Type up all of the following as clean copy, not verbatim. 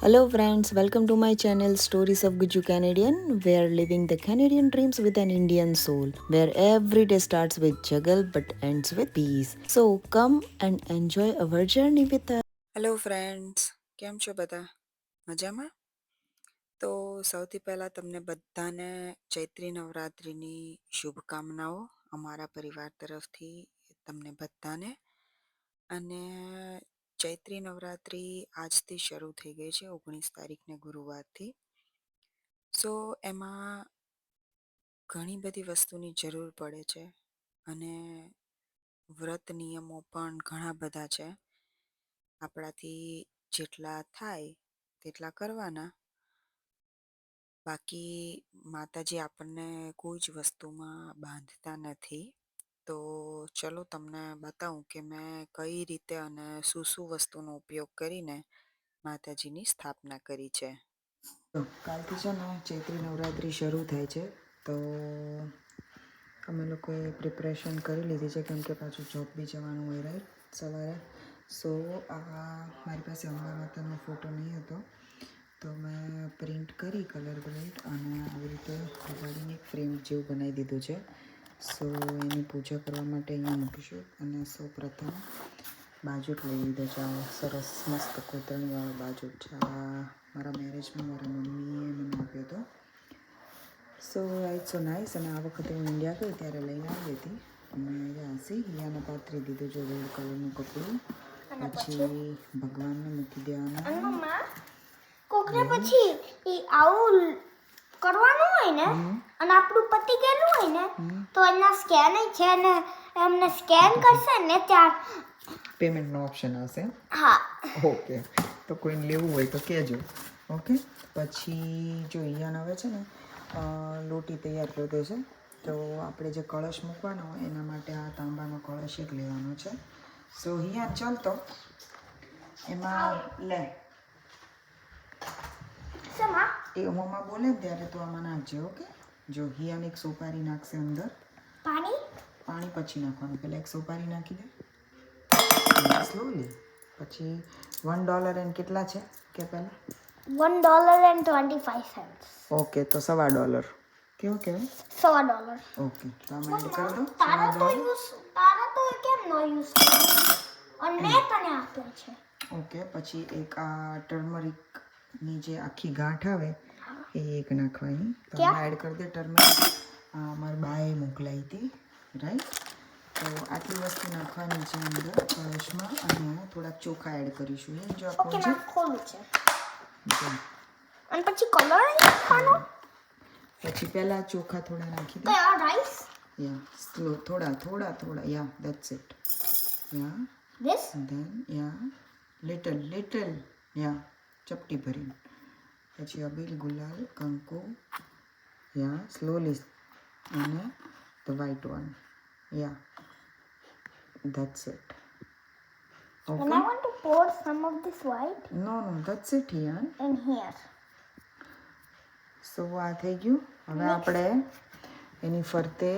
Hello, friends. Welcome to my channel Stories of Guju Canadian, where living the Canadian dreams with an Indian soul, where every day starts with juggle but ends with peace. So come and enjoy our journey with us. Hello friends, કેમ છો બધા? મજામાં? તો સૌથી પહેલાં તમને બધાને ચૈત્રી નવરાત્રિની શુભકામનાઓ અમારા પરિવાર તરફથી તમને બધાને. અને ચૈત્રી નવરાત્રિ આજથી શરૂ થઈ ગઈ છે 19 તારીખને ગુરુવારથી. સો એમાં ઘણી બધી વસ્તુની જરૂર પડે છે અને વ્રત નિયમો પણ ઘણા બધા છે. આપણાથી જેટલા થાય તેટલા કરવાના. બાકી માતાજી આપણને કોઈ જ વસ્તુમાં બાંધતા નથી. તો ચલો તમને બતાવું કે મેં કઈ રીતે અને શું વસ્તુનો ઉપયોગ કરીને માતાજીની સ્થાપના કરી છે. કાલથી છે ને ચૈત્રી નવરાત્રિ શરૂ થાય છે, તો અમે લોકોએ પ્રિપરેશન કરી લીધી છે, કેમ કે પાછું જોબ બી જવાનું હોય રાઈટ સવારે. સો મારી પાસે અંબા માતાનો ફોટો નહીં હતો, તો મેં પ્રિન્ટ કરી કલર પ્રિન્ટ અને આવી રીતે લગાડીને એક ફ્રેમ જેવું બનાવી દીધું છે. સો એની પૂજા કરવા માટે અહીંયા મૂકીશું. અને સૌ પ્રથમ બાજુટ લઈ લીધો છે, આ સરસ મસ્ત કોતરણીવાળો બાજુટ છે. આ મારા મેરેજમાં મારા મમ્મીએ મને આપ્યો હતો. So it's so nice. અને આ વખતે હું ઇન્ડિયા ગઈ ત્યારે લઈને આવી હતી. અને હિયાને પાથરી દીધું છે રેડ કલરનું કપડું. પછી ભગવાનને મૂકી દેવાનું. કોકને પછી એ આવું કરવાનું હોય ને અને આપણું પતિ ગયેલું હોય ને તો એના સ્કેન છે ને એમને સ્કેન કરશે ને ત્યાર પેમેન્ટનો ઓપ્શન આવશે. હા, ઓકે, તો કોઈને લેવું હોય તો કહેજો. ઓકે, પછી જો અહીંયા હવે છે ને લોટી તૈયાર કરી દે છે. તો આપણે જે કળશ મૂકવાનો હોય એના માટે આ તાંબાનો કળશ એક લેવાનો છે. સો અહીંયા ચાલતો એમાં લે શેમાં એ મમ્મા બોલે ને ત્યારે તો આમાં નાખજે. ઓકે, જો હિયાને એક સોપારી નાખશે અંદર. પાણી પછી નાખવાનું. પહેલાં એક સોપારી નાખી દે સ્લોલી. પછી $1 એન્ડ કેટલા છે કે પહેલાં $1.25. ઓકે, તો $1.25. કેવું કહેવાય? $100. ઓકે, તો આમાં એડ કરી દો. તારા તો કેમ નો યુઝ અને મેં તને આપ્યો છે. ઓકે, પછી એક આ ટર્મરિકની જે આખી ગાંઠ આવે એ એક નાખવાની. તો આમાં એડ કરી દે ટર્મરિક. મારી બાએ મોકલાવી હતી રાઈટ. તો આટલી વસ્તુ નાખવાની છે અંદર કળશમાં. અને થોડાક ચોખા એડ કરીશું. એ જો ઓકે, આપણું મેં ખોલું છે. અને પછી કલર નાખવાનો. પછી પહેલાં ચોખા થોડા નાખી દે. આ રાઈસ યા સ્લો થોડા yeah that's it. Yeah this then yeah little yeah ચપટી ભરીને. પછી અબીલ ગુલાલ કંકુ યા સ્લોલી. અને the white one yeah that's it. and I want to pour some of this white no that's it yeah. in here. So આ થઈ ગયું. હવે આપણે એની ફરતે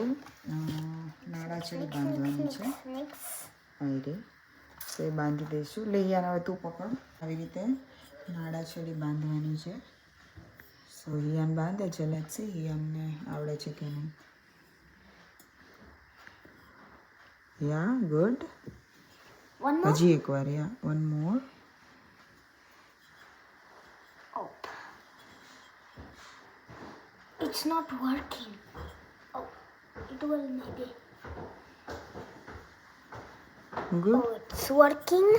નાળાચડી બાંધવાની છે. Mix. આઈ સો એ બાંધી દઈશું. લઈ યાર હવે તું પકડ. આવી રીતે નાળાચડી બાંધવાની છે. સો હિયાન બાંધે છે. લેટ્સ સી હિયાનને આવડે છે કે નહીં. Yeah good. One more. હજી એકવાર yeah one more. Oh. It's not working. Oh, it will maybe. Good. Oh, it's working.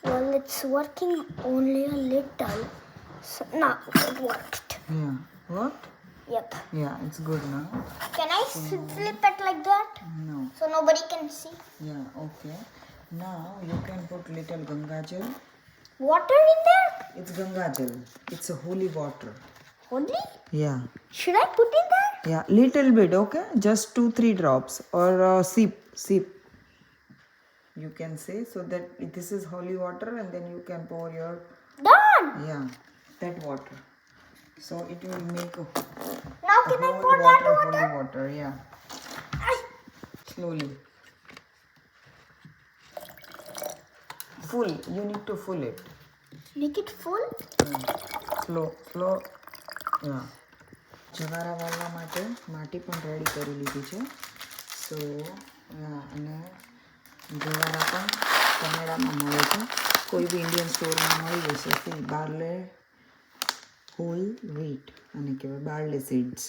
Well, it's working only a little. So now it worked. Yeah what. Yep. Yeah it's good now. Can I flip it like that no. so nobody can see? Yeah okay. Now you can put little Gangajal. Water in there? It's Gangajal. It's a holy water. Holy? Yeah. Should I put it there? Yeah, little bit, okay? Just 2-3 drops or sip. You can say so that this is holy water and then you can pour your, Done. yeah, that water. So it will make a Now can I pour that water? holy water, yeah. Ay. Slowly. Full, you need to full it. Make it full. Slow જવારા વાળવા માટે માટી પણ ready કરી લીધી છે. સો અને જવારા પણ કેનેડામાં મળે છે. કોઈ બી ઇન્ડિયન સ્ટોરમાં મળી જશે. બાર્લે હોલ વ્હીટ અને કહેવાય barley seeds.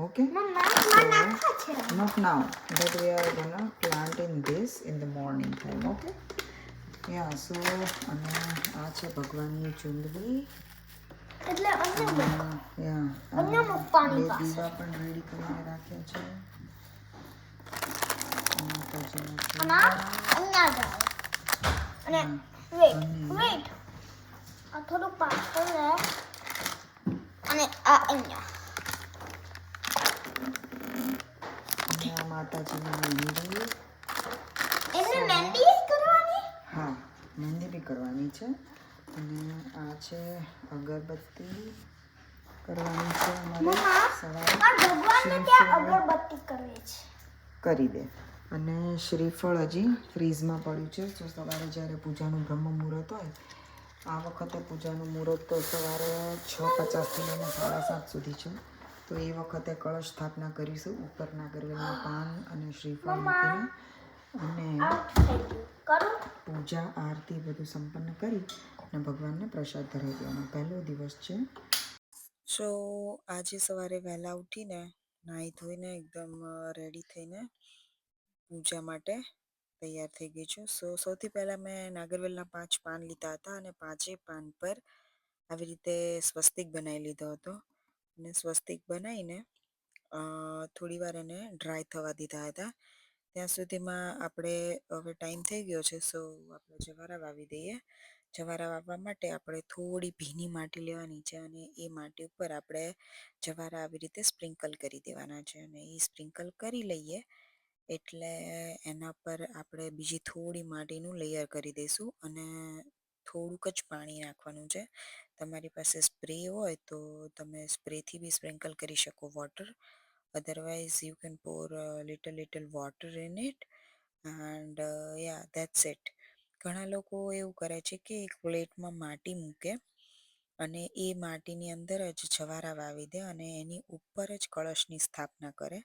Okay, not now, but we are gonna plant in this in the morning time. Okay, yeah. So અને આ છે ભગવાનની ચુંદડી. એટલે અહીંયા પાણી બે પાસે દીવા પણ રેડી કરીને રાખ્યા છે. અને અહીંયા જાઓ અને વેટ આ થોડું પાછળ રહે અને આ અહીંયા માતાજીની મહેંદી. એને મહેંદી કરવાની? હા, મહેંદી બી કરવાની છે. અને આ છે અગરબત્તી કરવાની છે અમારે સવારે. ભગવાનને ત્યાં અગરબત્તી કરવી છે. કરી દે. અને શ્રીફળ હજી ફ્રીઝમાં પડ્યું છે. તો સવારે જ્યારે પૂજાનું બ્રહ્મ મુહૂર્ત હોય, આ વખતે પૂજાનું મુહૂર્ત તો સવારે 6:50થી લઈને 7:30 સુધી છે. તો એ વખતે કળશ સ્થાપના કરીશું ઉપર નાગરવેલના પાન અને શ્રીફળ મૂકીને. અને પૂજા આરતી બધું સંપન્ન કરી અને ભગવાનને પ્રસાદ ધરાવી દેવાનો પહેલો દિવસ છે. સો આજે સવારે વહેલા ઉઠીને નાહી ધોઈને એકદમ રેડી થઈને પૂજા માટે તૈયાર થઈ ગઈ છું. સૌથી પહેલાં મેં નાગરવેલના 5 પાન લીધા હતા અને 5 પાન પર આવી રીતે સ્વસ્તિક બનાવી લીધો હતો. અને સ્વસ્તિક બનાવીને થોડી વાર એને ડ્રાય થવા દીધા હતા. ત્યાં સુધીમાં આપણે હવે ટાઈમ થઈ ગયો છે. સો આપણે જવારા વાવી દઈએ. જવારા વાવવા માટે આપણે થોડી ભીની માટી લેવાની છે અને એ માટી ઉપર આપણે જવારા આવી રીતે સ્પ્રિંકલ કરી દેવાના છે. અને એ સ્પ્રિંકલ કરી લઈએ એટલે એના પર આપણે બીજી થોડી માટીનું લેયર કરી દઈશું અને થોડુંક જ પાણી નાખવાનું છે. તમારી પાસે સ્પ્રે હોય તો તમે સ્પ્રેથી બી સ્પ્રિંકલ કરી શકો water. Otherwise you can Por little water in it and yeah that's it. ઘણા લોકો એવું કરે છે કે એક પ્લેટમાં માટી મૂકે અને એ માટીની અંદર જ જવારા વાવી દે અને એની ઉપર જ કળશની સ્થાપના કરે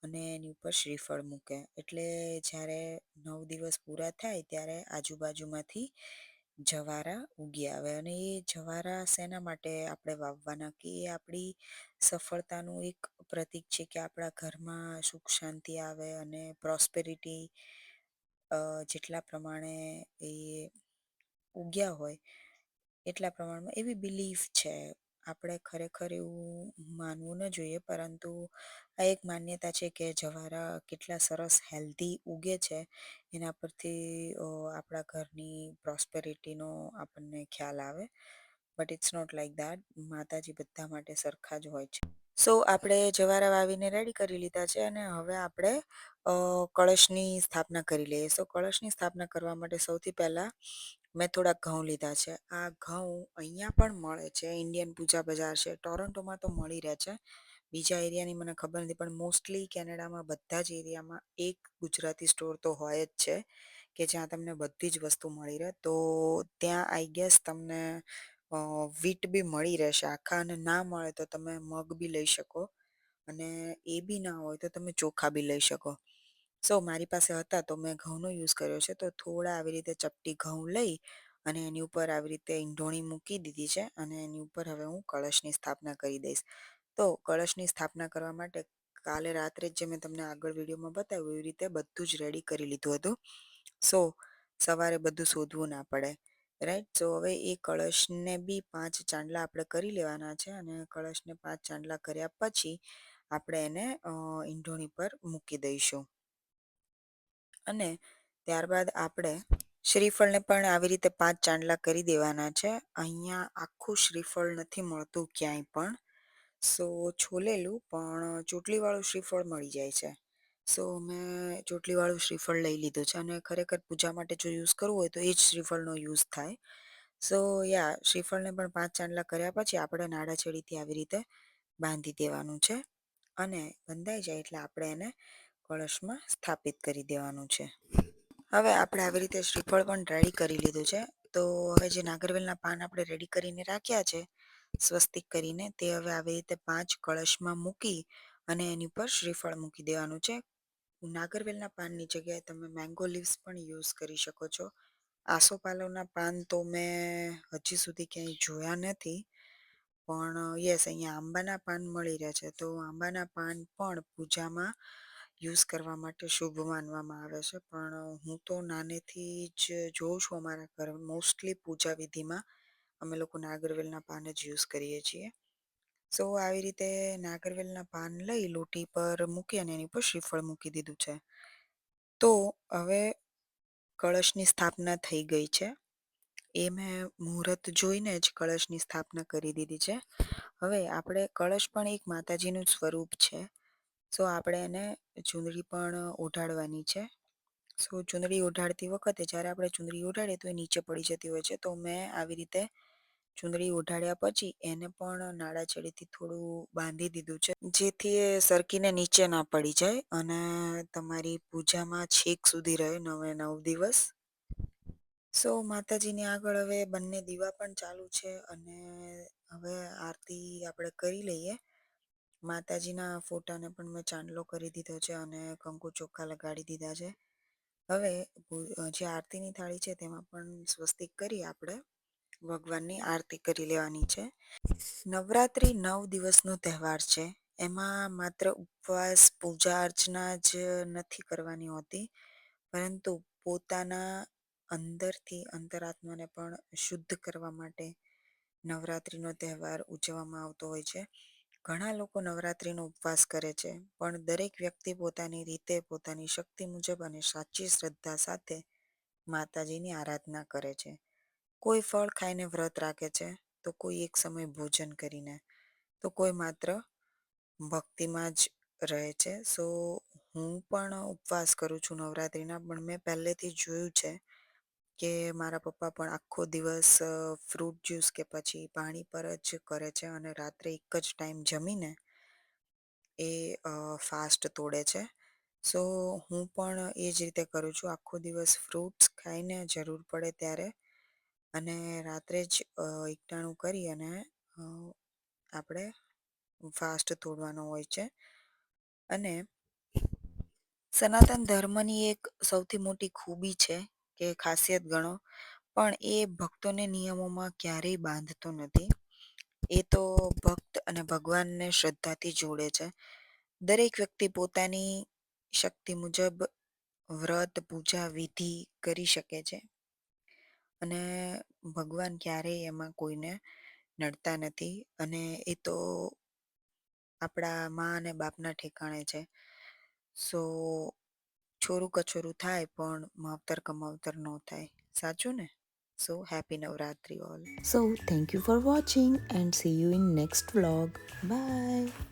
અને એની ઉપર શ્રીફળ મૂકે. એટલે જ્યારે 9 દિવસ પૂરા થાય ત્યારે આજુબાજુમાંથી જવારા ઉગી આવે. અને એ જવારા શેના માટે આપણે વાવવાના કે એ આપણી સફળતાનું એક પ્રતીક છે કે આપણા ઘરમાં સુખ શાંતિ આવે અને પ્રોસ્પેરિટી જેટલા પ્રમાણે એ ઉગ્યા હોય એટલા પ્રમાણમાં એવી બિલીફ છે. આપણે ખરેખર એવું માનવું ન જોઈએ, પરંતુ આ એક માન્યતા છે કે જવારા કેટલા સરસ હેલ્ધી ઉગે છે એના પરથી આપણા ઘરની પ્રોસ્પેરિટીનો આપણને ખ્યાલ આવે. But it's not like that. Mataji બધા માટે સરખા જ હોય છે. સો આપણે જવારા વાવીને રેડી કરી લીધા છે અને હવે આપણે કળશની સ્થાપના કરી લઈએ. સો કળશની સ્થાપના કરવા માટે સૌથી પહેલાં મેં થોડાક ઘઉં લીધા છે. આ ઘઉં અહીંયા પણ મળે છે. ઇન્ડિયન પૂજા બજાર છે. ટોરન્ટોમાં તો મળી રહે છે. બીજા એરિયાની મને ખબર નથી, પણ મોસ્ટલી કેનેડામાં બધા જ એરિયામાં એક ગુજરાતી સ્ટોર તો હોય જ છે કે જ્યાં તમને બધી જ વસ્તુ મળી રહે. તો ત્યાં આઈ ગેસ તમને વીટ બી મળી રહેશે આખા, અને ના મળે તો તમે મગ બી લઈ શકો અને એ બી ના હોય તો તમે ચોખા બી લઈ શકો. સો મારી પાસે હતા તો મેં ઘઉંનો યુઝ કર્યો છે. તો થોડા આવી રીતે ચપટી ઘઉં લઈ અને એની ઉપર આવી રીતે ઈંઢોણી મૂકી દીધી છે અને એની ઉપર હવે હું કળશની સ્થાપના કરી દઈશ. તો કળશની સ્થાપના કરવા માટે કાલે રાત્રે જ જે મેં તમને આગળ વિડીયોમાં બતાવ્યું એવી રીતે બધું જ રેડી કરી લીધું હતું. સો સવારે બધું શોધવું ના પડે, રાઈટ. સો હવે એ કળશને બી 5 ચાંદલા આપણે કરી લેવાના છે અને કળશને 5 ચાંદલા કર્યા પછી આપણે એને ઈંઢોણી પર મૂકી દઈશું. અને ત્યારબાદ આપણે શ્રીફળને પણ આવી રીતે 5 ચાંદલા કરી દેવાના છે. અહીંયા આખું શ્રીફળ નથી મળતું ક્યાંય પણ. સો છોલેલું પણ ચોટલીવાળું શ્રીફળ મળી જાય છે. સો મેં ચોટલીવાળું શ્રીફળ લઈ લીધું છે અને ખરેખર પૂજા માટે જો યુઝ કરવું હોય તો એ જ શ્રીફળનો યુઝ થાય. સો યા શ્રીફળને પણ 5 ચાંદલા કર્યા પછી આપણે નાડાછેડીથી આવી રીતે બાંધી દેવાનું છે અને બંધાઈ જાય એટલે આપણે એને કળશમાં સ્થાપિત કરી દેવાનું છે. હવે આપણે આવી રીતે શ્રીફળ પણ રેડી કરી લીધું છે. તો હવે જે નાગરવેલના પાન આપણે રેડી કરીને રાખ્યા છે સ્વસ્તિક કરીને, તે હવે આવી રીતે 5 કળશમાં મૂકી અને એની પર શ્રીફળ મૂકી દેવાનું છે. નાગરવેલના પાનની જગ્યાએ તમે મેંગો લીવ્સ પણ યુઝ કરી શકો છો. આસોપાલવના પાન તો મેં હજી સુધી ક્યાંય જોયા નથી, પણ યસ અહીંયા આંબાના પાન મળી રહે છે, તો આંબાના પાન પણ પૂજામાં યુઝ કરવા માટે શુભ માનવામાં આવે છે. પણ હું તો નાનેથી જ જોઉં છું અમારા ઘરે મોસ્ટલી પૂજા વિધિમાં અમે લોકો નાગરવેલના પાન જ યુઝ કરીએ છીએ. સો આવી રીતે નાગરવેલના પાન લઈ લોટી પર મૂકી અને એની પર શ્રીફળ મૂકી દીધું છે. તો હવે કળશની સ્થાપના થઈ ગઈ છે. એ મેં મુહૂર્ત જોઈને જ કળશની સ્થાપના કરી દીધી છે. હવે આપણે કળશ પણ એક માતાજીનું જ સ્વરૂપ છે. સો આપણે એને ચૂંદડી પણ ઓઢાડવાની છે. સો ચૂંદડી ઓઢાડતી વખતે જ્યારે આપણે ચૂંદડી ઓઢાડીએ તો એ નીચે પડી જતી હોય છે, તો મેં આવી રીતે ચૂંદડી ઓઢાડ્યા પછી એને પણ નાડા છેડેથી થોડું બાંધી દીધું છે, જેથી એ સરકીને નીચે ના પડી જાય અને તમારી પૂજામાં છેક સુધી રહે 9 દિવસ. સો માતાજીની આગળ હવે બંને દીવા પણ ચાલુ છે અને હવે આરતી આપણે કરી લઈએ. માતાજીના ફોટાને પણ મેં ચાંદલો કરી દીધો છે અને કંકુ ચોખ્ખા લગાડી દીધા છે. હવે જે આરતીની થાળી છે તેમાં પણ સ્વસ્તિક કરી આપણે ભગવાનની આરતી કરી લેવાની છે. નવરાત્રિ 9 દિવસનો તહેવાર છે. એમાં માત્ર ઉપવાસ, પૂજા અર્ચના જ નથી કરવાની હોતી, પરંતુ પોતાના અંદરથી અંતરાત્માને પણ શુદ્ધ કરવા માટે નવરાત્રિનો તહેવાર ઉજવવામાં આવતો હોય છે. ઘણા લોકો નવરાત્રિનો ઉપવાસ કરે છે, પણ દરેક વ્યક્તિ પોતાની રીતે, પોતાની શક્તિ મુજબ અને સાચી શ્રદ્ધા સાથે માતાજીની આરાધના કરે છે. કોઈ ફળ ખાઈને વ્રત રાખે છે, તો કોઈ એક સમય ભોજન કરીને, તો કોઈ માત્ર ભક્તિમાં જ રહે છે. સો હું પણ ઉપવાસ કરું છું નવરાત્રિના, પણ મેં પહેલેથી જોયું છે કે મારા પપ્પા પણ આખો દિવસ ફ્રૂટ જ્યુસ કે પછી પાણી પર જ કરે છે અને રાત્રે એક જ ટાઈમ જમીને એ ફાસ્ટ તોડે છે. સો હું પણ એ જ રીતે કરું છું, આખો દિવસ ફ્રૂટ્સ ખાઈને જરૂર પડે ત્યારે અને રાત્રે જ એકટાણું કરી અને આપણે ફાસ્ટ તોડવાનો હોય છે. અને સનાતન ધર્મની એક સૌથી મોટી ખૂબી છે કે ખાસિયત ગણો, પણ એ ભક્તોને નિયમોમાં ક્યારેય બાંધતો નથી. એ તો ભક્ત અને ભગવાનને શ્રદ્ધાથી જોડે છે. દરેક વ્યક્તિ પોતાની શક્તિ મુજબ વ્રત, પૂજા, વિધિ કરી શકે છે અને ભગવાન ક્યારેય એમાં કોઈને નડતા નથી. અને એ તો આપણા મા અને બાપના ઠેકાણે છે. સો છોરું કછોરું થાય પણ માવતર કમાવતર ન થાય, સાચું ને? So happy Navratri all. So thank you for watching and see you in next vlog. Bye.